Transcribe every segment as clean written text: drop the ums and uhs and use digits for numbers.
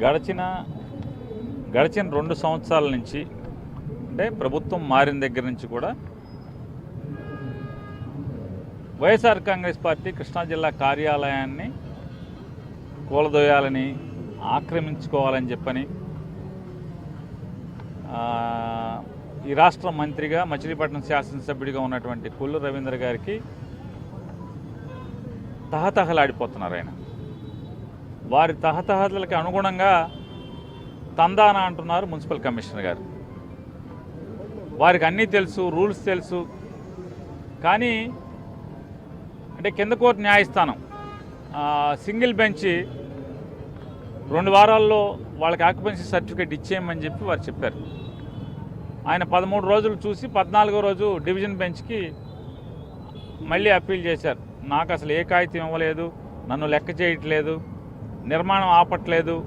గడిచిన 2 సంవత్సరాల నుంచి అంటే ప్రభుత్వం మారిన దగ్గర నుంచి కూడా వైఎస్ఆర్ కాంగ్రెస్ పార్టీ కృష్ణా జిల్లా కార్యాలయాన్ని కూలదోయాలని, ఆక్రమించుకోవాలని చెప్పని ఈ రాష్ట్ర మంత్రిగా, మచిలీపట్నం శాసనసభ్యుడిగా ఉన్నటువంటి కొల్లు రవీంద్ర గారికి తహతహలాడిపోతున్నారు. ఆయన వారి తహతహలకి అనుగుణంగా తందాన అంటున్నారు మున్సిపల్ కమిషనర్ గారు. వారికి అన్నీ తెలుసు, రూల్స్ తెలుసు. కానీ అంటే కింద కోర్టు న్యాయస్థానం సింగిల్ బెంచ్ 2 వారాల్లో వాళ్ళకి ఆక్యుపెన్సీ సర్టిఫికేట్ ఇచ్చేయమని చెప్పి వారు చెప్పారు. ఆయన 13 రోజులు చూసి 14వ రోజు డివిజన్ బెంచ్కి మళ్ళీ అప్పీల్ చేశారు. నాకు అసలు ఏ కాగితం ఇవ్వలేదు, నన్ను లెక్క చేయట్లేదు, నిర్మాణం ఆపట్లేదు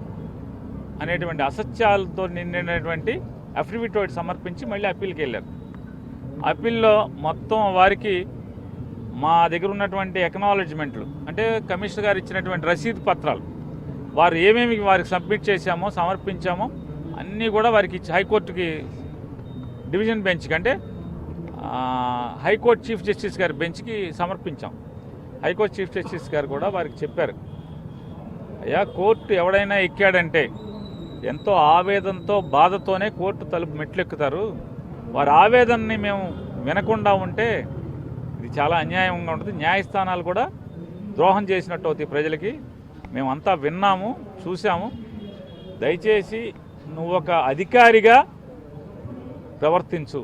అనేటువంటి అసత్యాలతో నిండినటువంటి అఫిడవిట్ ఒకటి సమర్పించి మళ్ళీ అప్పీల్కి వెళ్ళారు. అప్పీల్లో మొత్తం వారికి మా దగ్గర ఉన్నటువంటి ఎక్నాలెడ్జ్మెంట్లు అంటే కమిషనర్ గారు ఇచ్చినటువంటి రసీదు పత్రాలు, వారు ఏమేమి వారికి సబ్మిట్ చేశామో, సమర్పించామో అన్నీ కూడా వారికి ఇచ్చి హైకోర్టుకి డివిజన్ బెంచ్కి అంటే హైకోర్టు చీఫ్ జస్టిస్ గారి బెంచ్కి సమర్పించాం. హైకోర్టు చీఫ్ జస్టిస్ గారు కూడా వారికి చెప్పారు, అయ్యా కోర్టు ఎవడైనా ఎక్కాడంటే ఎంతో ఆవేదనతో, బాధతోనే కోర్టు తలుపు మెట్లెక్కుతారు. వారి ఆవేదనని మేము వినకుండా ఉంటే ఇది చాలా అన్యాయంగా ఉంటుంది. న్యాయస్థానాలు కూడా ద్రోహం చేసినట్టు అవుతాయి ప్రజలకి. మేమంతా విన్నాము, చూసాము. దయచేసి నువ్వు ఒక అధికారిగా ప్రవర్తించు,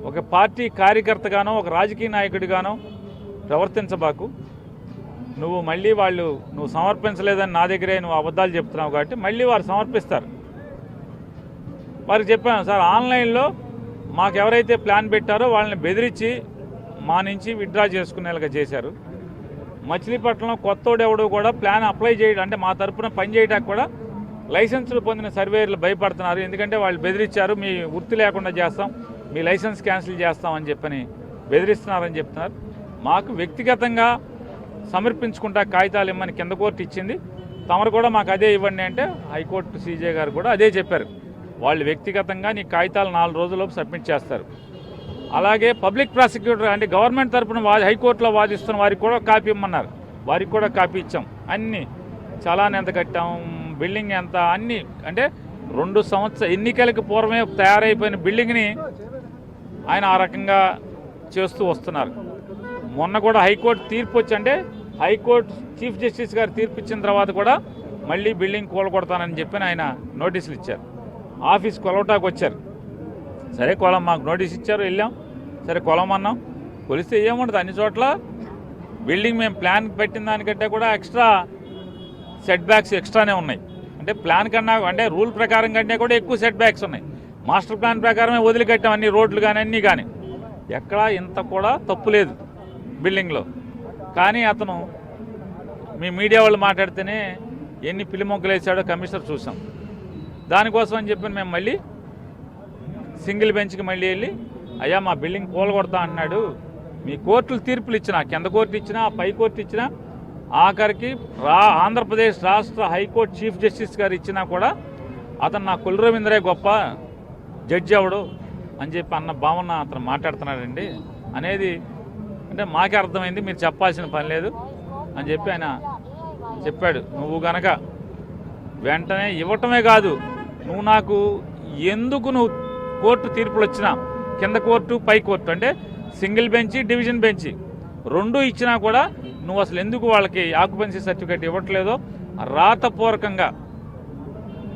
ఒక పార్టీ కార్యకర్తగానో, ఒక రాజకీయ నాయకుడిగానో ప్రవర్తించబాకు. నువ్వు మళ్ళీ నువ్వు సమర్పించలేదని నా దగ్గరే నువ్వు అబద్ధాలు చెప్తున్నావు కాబట్టి మళ్ళీ వారు సమర్పిస్తారు. వారికి చెప్పాను, సార్ ఆన్లైన్లో మాకు ఎవరైతే ప్లాన్ పెట్టారో వాళ్ళని బెదిరించి మా నుంచి విత్డ్రా చేసుకునేలాగా చేశారు. మచిలీపట్నంలో కొత్తోడెవడు కూడా ప్లాన్ అప్లై చేయడం అంటే మా తరఫున పనిచేయడానికి కూడా లైసెన్సులు పొందిన సర్వేయర్లు భయపడుతున్నారు. ఎందుకంటే వాళ్ళు బెదిరించారు, మీ వృత్తి లేకుండా చేస్తాం, మీ లైసెన్స్ క్యాన్సిల్ చేస్తామని చెప్పని బెదిరిస్తున్నారని చెప్తున్నారు. మాకు వ్యక్తిగతంగా సమర్పించుకుంటా కాగితాలు ఇమ్మని కింద కోర్టు ఇచ్చింది. తమరు కూడా మాకు అదే ఇవ్వండి అంటే హైకోర్టు సీజే గారు కూడా అదే చెప్పారు. వాళ్ళు వ్యక్తిగతంగా నీ కాగితాలు 4 రోజుల్లోపు సబ్మిట్ చేస్తారు. అలాగే పబ్లిక్ ప్రాసిక్యూటర్ అంటే గవర్నమెంట్ తరఫున హైకోర్టులో వాదిస్తున్న వారికి కూడా కాపీ ఇమ్మన్నారు. వారికి కూడా కాపీ ఇచ్చాం. అన్నీ చలాన్ ఎంత కట్టాం, బిల్డింగ్ ఎంత, అన్నీ అంటే 2 సంవత్సరాల ఎన్నికలకు పూర్వమే తయారైపోయిన బిల్డింగ్ని ఆయన ఆ రకంగా చేస్తూ వస్తున్నారు. మొన్న కూడా హైకోర్టు తీర్పు వచ్చంటే హైకోర్టు చీఫ్ జస్టిస్ గారు తీర్పు ఇచ్చిన తర్వాత కూడా మళ్ళీ బిల్డింగ్ కూలగొడతానని చెప్పి ఆయన నోటీసులు ఇచ్చారు. ఆఫీస్ కొలవటానికి వచ్చారు. సరే మాకు నోటీస్ ఇచ్చారు, వెళ్ళాం. సరే కొలమన్నాం, కొలిస్తే ఏముండదు. అన్ని చోట్ల బిల్డింగ్ మేము ప్లాన్ పెట్టిన దానికంటే కూడా ఎక్స్ట్రా సెట్ బ్యాక్స్ ఎక్స్ట్రానే ఉన్నాయి. అంటే ప్లాన్ కన్నా అంటే రూల్ ప్రకారం కంటే కూడా ఎక్కువ సెట్ బ్యాక్స్ ఉన్నాయి. మాస్టర్ ప్లాన్ ప్రకారమే వదిలికట్టాం అన్ని రోడ్లు కానీ అన్నీ కానీ. ఎక్కడా ఇంత కూడా తప్పు లేదు బిల్డింగ్లో. కానీ అతను మీ మీడియా వాళ్ళు మాట్లాడితేనే ఎన్ని పిల్లిమొక్కలు వేసాడో కమిషనర్ చూసాం. దానికోసం అని చెప్పి మేము మళ్ళీ సింగిల్ బెంచ్కి మళ్ళీ వెళ్ళి, అయ్యా మా బిల్డింగ్ కూలగొడతా అన్నాడు, మీ కోర్టులు తీర్పులు ఇచ్చినా, కింద కోర్టు ఇచ్చినా, పై కోర్టు ఇచ్చినా, ఆఖరికి ఆంధ్రప్రదేశ్ రాష్ట్ర హైకోర్టు చీఫ్ జస్టిస్ గారు ఇచ్చినా కూడా అతను నా కొల్లు రవీంద్రే గొప్ప జడ్జి అవడు అని చెప్పి అన్న భావన అతను మాట్లాడుతున్నాడండి అనేది అంటే మాకే అర్థమైంది, మీరు చెప్పాల్సిన పని లేదు అని చెప్పి ఆయన చెప్పాడు. నువ్వు గనక వెంటనే ఇవ్వటమే కాదు, నువ్వు నాకు ఎందుకు నువ్వు కోర్టు తీర్పులు వచ్చినా, కింద కోర్టు పై కోర్టు అంటే సింగిల్ బెంచి, డివిజన్ బెంచి 2 ఇచ్చినా కూడా నువ్వు అసలు ఎందుకు వాళ్ళకి ఆక్యుపెన్సీ సర్టిఫికేట్ ఇవ్వట్లేదో రాతపూర్వకంగా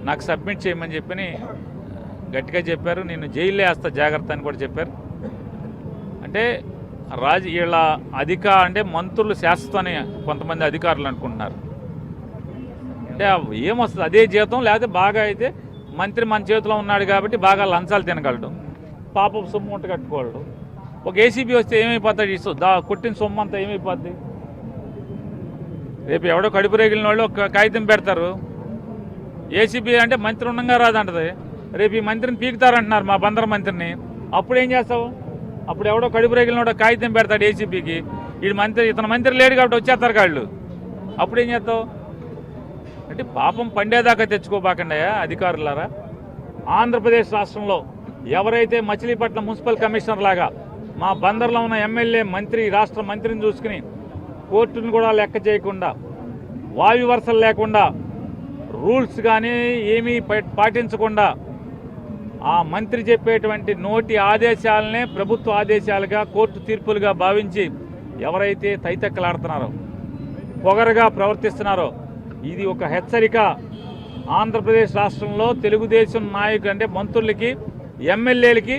నాకు సబ్మిట్ చేయమని చెప్పని గట్టిగా చెప్పారు. నేను జైల్లో వేస్తా జాగ్రత్త అని కూడా చెప్పారు. అంటే వీళ్ళ అంటే మంత్రులు శాశ్వతని కొంతమంది అధికారులు అనుకుంటున్నారు. అంటే ఏమొస్తుంది, అదే జీతం, లేకపోతే బాగా అయితే మంత్రి మన చేతిలో ఉన్నాడు కాబట్టి బాగా లంచాలు తినగలడు, పాపం సొమ్ము ఉంట కట్టుకోగలడు. ఒక ఏసీబీ వస్తే ఏమైపోతాడు, కొట్టిన సొమ్ము అంతా ఏమైపోద్ది? రేపు ఎవడో కడుపు రేగిలిన వాళ్ళు ఒక కాగితం పెడతారు. ఏసీబీ అంటే మంత్రి ఉండగా రాదంటది. రేపు ఈ మంత్రిని పీకుతారంటున్నారు, మా బందర మంత్రిని. అప్పుడు ఏం చేస్తావు? అప్పుడు ఎవడో కడుపు రేగిలినోడో కాగితం పెడతాడు ఏసీబీకి, ఇతను మంత్రి లేడు కాబట్టి వచ్చేస్తారు కాళ్ళు. అప్పుడు ఏం చేస్తావు? అంటే పాపం పండేదాకా తెచ్చుకోబాకండియా అధికారులారా. ఆంధ్రప్రదేశ్ రాష్ట్రంలో ఎవరైతే మచిలీపట్నం మున్సిపల్ కమిషనర్ లాగా మా బందర్లో ఉన్న ఎమ్మెల్యే మంత్రి రాష్ట్ర మంత్రిని చూసుకుని కోర్టును కూడా లెక్క చేయకుండా వాయు వరుసలు లేకుండా రూల్స్ కానీ ఏమీ పాటించకుండా ఆ మంత్రి చెప్పేటువంటి నోటి ఆదేశాలనే ప్రభుత్వ ఆదేశాలుగా కోర్టు తీర్పులుగా భావించి ఎవరైతే తైతక్కలాడుతున్నారో పొగరుగా ప్రవర్తిస్తున్నారో ఇది ఒక హెచ్చరిక. ఆంధ్రప్రదేశ్ రాష్ట్రంలో తెలుగుదేశం నాయకులు అంటే మంత్రులకి ఎమ్మెల్యేలకి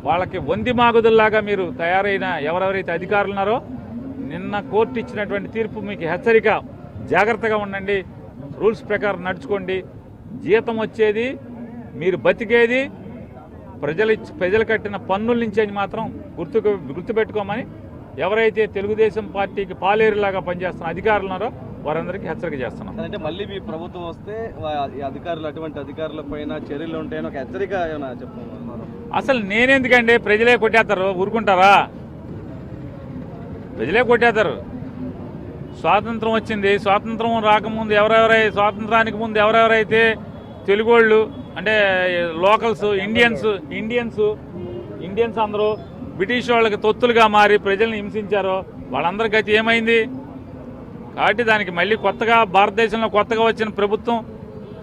వాళ్ళకి వంది మాగుదుల్లాగా మీరు తయారైన ఎవరెవరైతే అధికారులు ఉన్నారో నిన్న కోర్టు ఇచ్చినటువంటి తీర్పు మీకు హెచ్చరిక. జాగ్రత్తగా ఉండండి, రూల్స్ ప్రకారం నడుచుకోండి. జీతం వచ్చేది మీరు బతికేది ప్రజలు కట్టిన పన్నుల నుంచి అని మాత్రం గుర్తుపెట్టుకోమని ఎవరైతే తెలుగుదేశం పార్టీకి పాలేరులాగా పనిచేస్తున్న అధికారులు ఉన్నారో వారందరికీ హెచ్చరిక చేస్తున్నాం. అంటే మళ్ళీ మీ ప్రభుత్వం వస్తే ఈ అధికారులు అటువంటి అధికారుల పైన చర్యలు ఉంటాయని ఒక హెచ్చరిక ఏమైనా చెప్తున్నారు? అసలు నేనెందుకండి, ప్రజలే కొట్టేస్తారు, ఊరుకుంటారా? ప్రజలే కొట్టేస్తారు. స్వాతంత్రం వచ్చింది, స్వాతంత్రం రాకముందు స్వాతంత్రానికి ముందు ఎవరెవరైతే తెలుగోళ్ళు అంటే లోకల్స్ ఇండియన్స్ అందరూ బ్రిటిష్ వాళ్ళకి తొత్తులుగా మారి ప్రజల్ని హింసించారో వాళ్ళందరి గతి ఏమైంది? కాబట్టి దానికి మళ్ళీ కొత్తగా భారతదేశంలో కొత్తగా వచ్చిన ప్రభుత్వం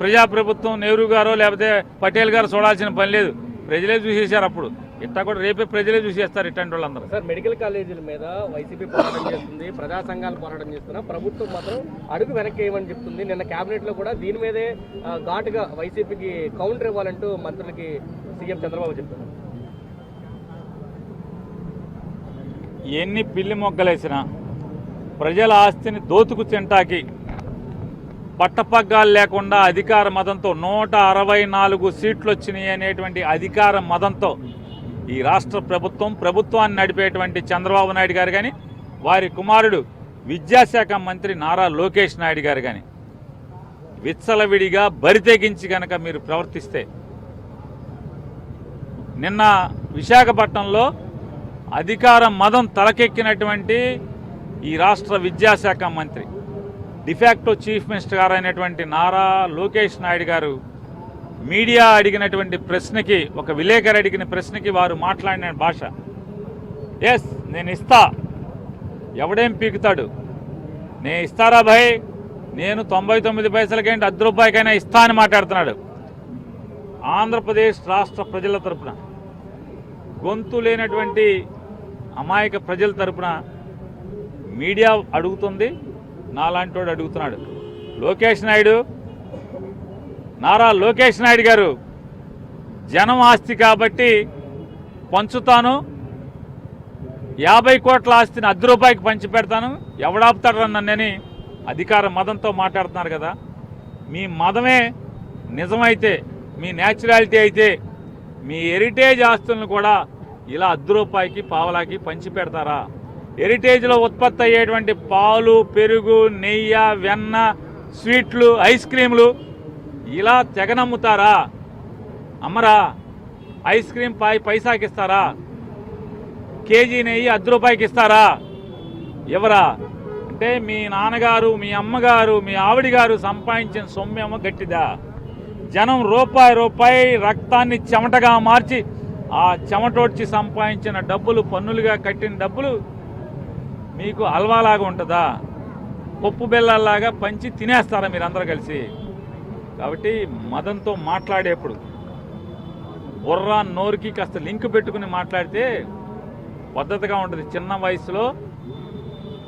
ప్రజాప్రభుత్వం నెహ్రూ గారో లేకపోతే పటేల్ గారు చూడాల్సిన పని లేదు. ప్రజలే చూసేశారు. అప్పుడు ఇట్టా కూడా రేపే ప్రజలే చూసేస్తారు ఇట్లాంటి వాళ్ళందరూ. సార్, మెడికల్ కాలేజీల మీద వైసీపీ పోరాటం చేస్తుంది, ప్రజా సంఘాలు పోరాటం చేస్తున్నా, ప్రభుత్వం మాత్రం అడుగు వెనక్కి వేయమని చెప్తుంది. నిన్న కేబినెట్ లో కూడా దీని మీదే ఘాటుగా వైసీపీకి కౌంటర్ ఇవ్వాలంటూ మంత్రులకి సీఎం చంద్రబాబు చెప్తున్నారు. ఎన్ని పిల్లి మొగ్గలేసినా ప్రజల ఆస్తిని దోతుకు తింటాకి పట్టపగ్గాలు లేకుండా అధికార మదంతో 164 సీట్లు వచ్చినాయి అనేటువంటి అధికార మదంతో ఈ రాష్ట్ర ప్రభుత్వాన్ని నడిపేటువంటి చంద్రబాబు నాయుడు గారు కానీ వారి కుమారుడు విద్యాశాఖ మంత్రి నారా లోకేష్ నాయుడు గారు కానీ విచ్చలవిడిగా బరితెగించి కనుక మీరు ప్రవర్తిస్తే నిన్న విశాఖపట్నంలో అధికార మదం తలకెక్కినటువంటి ఈ రాష్ట్ర విద్యాశాఖ మంత్రి డిఫాక్టో చీఫ్ మినిస్టర్ గారు అయినటువంటి నారా లోకేష్ నాయుడు గారు మీడియా అడిగినటువంటి ప్రశ్నకి ఒక విలేకరు అడిగిన ప్రశ్నకి వారు మాట్లాడిన భాష, ఎస్ నేను ఇస్తా, ఎవడేం పీకుతాడు, నేను ఇస్తారా భాయ్, నేను 99 పైసలకేంటి 10 రూపాయలకైనా ఇస్తా అని మాట్లాడుతున్నాడు. ఆంధ్రప్రదేశ్ రాష్ట్ర ప్రజల తరపున గొంతు లేనటువంటి అమాయక ప్రజల తరపున మీడియా అడుగుతుంది, నాలాంటి వాడు అడుగుతున్నాడు. నారా లోకేష్ నాయుడు గారు జనం ఆస్తి కాబట్టి పంచుతాను, 50 కోట్ల ఆస్తిని 10 రూపాయలకి పంచి పెడతాను, ఎవడాపుతాడు నన్నని అధికార మదంతో మాట్లాడుతున్నారు కదా. మీ మదమే నిజమైతే, మీ న్యాచురాలిటీ అయితే మీ హెరిటేజ్ ఆస్తులను కూడా ఇలా 10 రూపాయలకి పావలాకి పంచి పెడతారా? హెరిటేజ్లో ఉత్పత్తి అయ్యేటువంటి పాలు, పెరుగు, నెయ్యి, వెన్న, స్వీట్లు, ఐస్ క్రీములు ఇలా తెగనమ్ముతారా? అమ్మరా? ఐస్ క్రీమ్ పైసాకి ఇస్తారా? కేజీ నెయ్యి 10 రూపాయలకి ఇస్తారా? ఎవరా? అంటే మీ నాన్నగారు, మీ అమ్మగారు, మీ ఆవిడ గారు సంపాదించిన సొమ్మేమో గట్టిదా? జనం రూపాయి రక్తాన్ని చెమటగా మార్చి ఆ చెమటోడ్చి సంపాదించిన డబ్బులు, పన్నులుగా కట్టిన డబ్బులు మీకు హల్వాలాగా ఉంటుందా? పప్పు బెల్లాల్లాగా పంచి తినేస్తారా మీరందరూ కలిసి? కాబట్టి మదంతో మాట్లాడేప్పుడు బుర్రా నోరుకి కాస్త లింక్ పెట్టుకుని మాట్లాడితే పద్ధతిగా ఉంటుంది. చిన్న వయసులో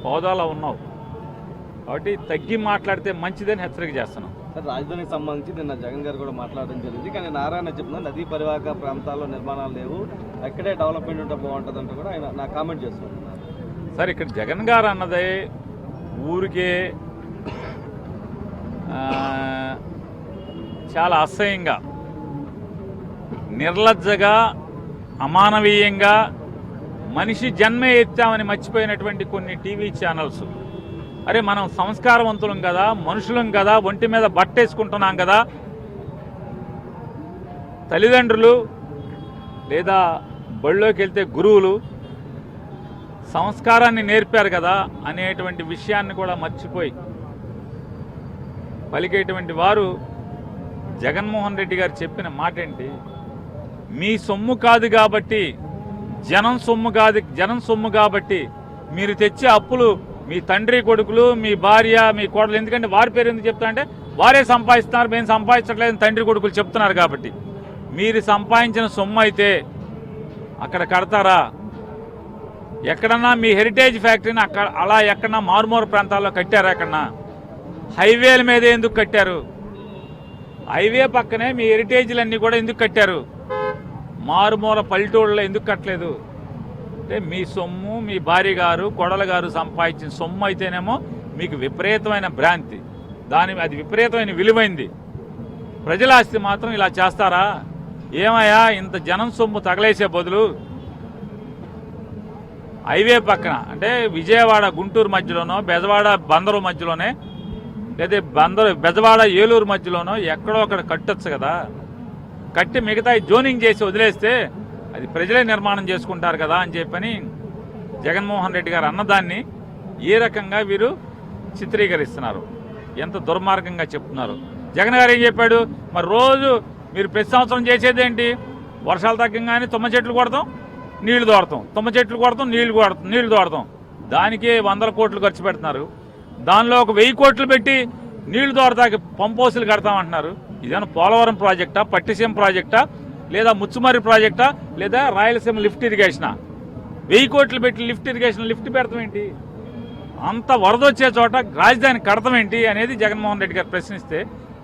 హోదాలో ఉన్నావు కాబట్టి తగ్గి మాట్లాడితే మంచిదని హెచ్చరిక చేస్తున్నాం. సార్, రాజధానికి సంబంధించి నిన్న జగన్ గారు కూడా మాట్లాడడం జరిగింది. కానీ నారాయణ చెప్తున్నా నదీ పరివాహక ప్రాంతాల్లో నిర్మాణాలు లేవు, ఎక్కడే డెవలప్మెంట్ ఉంటే బాగుంటుంది అంటే కూడా ఆయన నా కామెంట్ చేస్తున్నారు. సార్, ఇక్కడ జగన్ గారు అన్నది ఊరికే చాలా అసహ్యంగా, నిర్లజ్జగా, అమానవీయంగా మనిషి జన్మే ఎత్తామని మర్చిపోయినటువంటి కొన్ని టీవీ ఛానల్స్, అరే మనం సంస్కారవంతులం కదా, మనుషులం కదా, ఒంటి మీద బట్టేసుకుంటున్నాం కదా, తల్లిదండ్రులు లేదా బళ్ళోకి వెళ్తే గురువులు సంస్కారాన్ని నేర్పారు కదా అనేటువంటి విషయాన్ని కూడా మర్చిపోయి పలికేటువంటి వారు జగన్మోహన్ రెడ్డి గారు చెప్పిన మాట ఏంటి? మీ సొమ్ము కాదు కాబట్టి, జనం సొమ్ము కాబట్టి మీరు తెచ్చే అప్పులు మీ తండ్రి కొడుకులు, మీ భార్య, మీ కోడలు, ఎందుకంటే వారి పేరు ఎందుకు చెప్తా అంటే వారే సంపాదిస్తున్నారు, మేము సంపాదించట్లేదని తండ్రి కొడుకులు చెప్తున్నారు కాబట్టి. మీరు సంపాదించిన సొమ్ము అయితే అక్కడ కడతారా? ఎక్కడన్నా మీ హెరిటేజ్ ఫ్యాక్టరీని అక్కడ అలా ఎక్కడన్నా మారుమూల ప్రాంతాల్లో కట్టారా? ఎక్కడన్నా హైవేల మీద ఎందుకు కట్టారు? హైవే పక్కనే మీ హెరిటేజ్లన్నీ కూడా ఎందుకు కట్టారు? మారుమూల పల్లెటూళ్ళలో ఎందుకు కట్టలేదు? అంటే మీ సొమ్ము, మీ భార్య గారు, కొడలు గారు సంపాదించిన సొమ్ము అయితేనేమో మీకు విపరీతమైన భ్రాంతి, అది విపరీతమైన విలువైంది. ప్రజల ఆస్తి మాత్రం ఇలా చేస్తారా? ఏమయ్యా, ఇంత జనం సొమ్ము తగలేసే బదులు హైవే పక్కన అంటే విజయవాడ గుంటూరు మధ్యలోనో, బెజవాడ బందరు మధ్యలోనే, లేదా బెజవాడ ఏలూరు మధ్యలోనో ఎక్కడో అక్కడ కట్టొచ్చు కదా. కట్టి మిగతా జోనింగ్ చేసి వదిలేస్తే అది ప్రజలే నిర్మాణం చేసుకుంటారు కదా అని చెప్పని జగన్మోహన్ రెడ్డి గారు అన్నదాన్ని ఏ రకంగా వీరు చిత్రీకరిస్తున్నారు, ఎంత దుర్మార్గంగా చెప్తున్నారు. జగన్ గారు ఏం చెప్పాడు? మరి రోజు మీరు ప్రతి సంవత్సరం చేసేదేంటి? వర్షాలు తగ్గంగానే తుమ్మ చెట్లు కొడతాం, నీళ్లు దోడతాం, తుమ్మ చెట్లు కొడతాం, నీళ్లు దోడతాం. దానికే 100 కోట్లు ఖర్చు పెడుతున్నారు. దానిలో ఒక 1000 కోట్లు పెట్టి నీళ్లు దోడతాకి పంపోసులు కడతామంటున్నారు. ఇదేమన్నా పోలవరం ప్రాజెక్టా, పట్టిసీమ ప్రాజెక్టా, లేదా ముచ్చుమర్రి ప్రాజెక్టా, లేదా రాయలసీమ లిఫ్ట్ ఇరిగేషనా? 1000 కోట్లు పెట్టి లిఫ్ట్ పెడతాం ఏంటి? అంత వరద వచ్చే చోట రాజధాని కడతాం ఏంటి అనేది జగన్మోహన్ రెడ్డి గారు ప్రశ్నిస్తే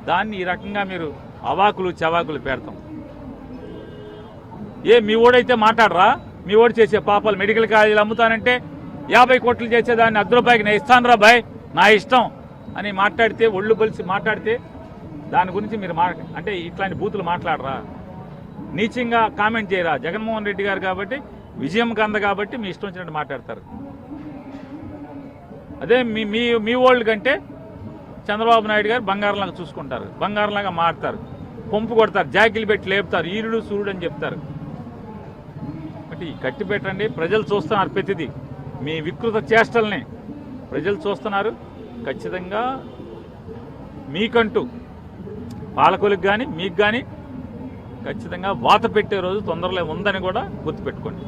దాన్ని ఈ రకంగా మీరు అవాకులు చవాకులు పెడతాం. మీ ఓడైతే మాట్లాడరా? మీ ఓడి చేసే పాపాలు, మెడికల్ కాలేజీలు అమ్ముతానంటే 50 కోట్లు చేసేదాన్ని ₹1 నేను ఇస్తాను రా బాయ్, నా ఇష్టం అని మాట్లాడితే, ఒళ్ళు బలిసి మాట్లాడితే దాని గురించి మీరు అంటే ఇట్లాంటి బూతులు మాట్లాడరా? నీచంగా కామెంట్ చేయరా? జగన్మోహన్ రెడ్డి గారు కాబట్టి, విజయం కంద కాబట్టి మీ ఇష్టం వచ్చినట్టు మాట్లాడతారు. అదే మీ ఓల్డ్ కంటే చంద్రబాబు నాయుడు గారు బంగారంలాగా చూసుకుంటారు, బంగారంలాగా మాడతారు, పంపు కొడతారు, జాకీలు పెట్టి లేపుతారు, ఈరుడు సూర్యుడు అని చెప్తారు. అంటే ఈ కట్టి పెట్టండి, ప్రజలు చూస్తున్నారు ప్రతిదీ, మీ వికృత చేష్టల్ని ప్రజలు చూస్తున్నారు. ఖచ్చితంగా మీకంటూ పాలకులకు కానీ మీకు కానీ ఖచ్చితంగా వాత పెట్టే రోజు తొందరలో ఉందని కూడా గుర్తుపెట్టుకోండి.